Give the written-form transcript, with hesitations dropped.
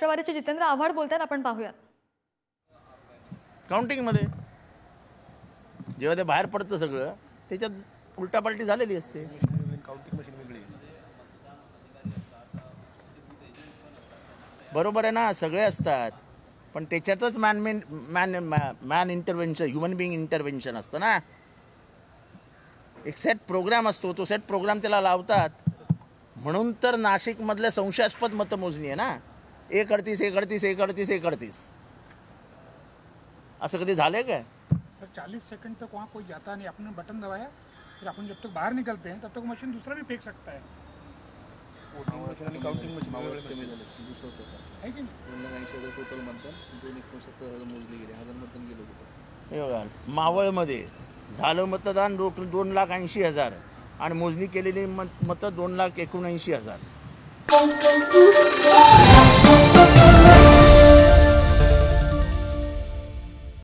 राष्ट्रवादीचे जितेंद्र आव्हाड बोलतात, आपण पाहूयात. काउंटिंगमध्ये जेव्हा ते बाहेर पडतं सगळं त्याच्यात उलटापालटी झालेली असते. काउंटिंग मशीन वेगळी बरोबर आहे ना, सगळे असतात, पण त्याच्यातच man intervention, human being intervention असतं ना. एक सेट प्रोग्राम असतो, तो सेट प्रोग्राम त्याला लावतात. म्हणून तर नाशिकमधल्या संशयास्पद मतमोजणी आहे ना. 138 असं कधी झालंय काय सर? 40 सेकंड तक वहाँ कोई जाता नहीं, आपने बटन दबाया, फिर अपन जब तक बाहर निकलते हैं तब तक मशीन दूसरा भी फेंक सकता है. वोटिंग मशीन आणि काउंटिंग मशीन कमी झाले. दुसरं होतं है की नहीं? 2,80,000 टोटल मतदान, 2,69,000 मोजले गेले, 1,000 मतदान गेलं होतं. हे बघा, मावळमध्ये झालं मतदान 2,80,000 आणि मोजणी केलेली मतं 2,79,000.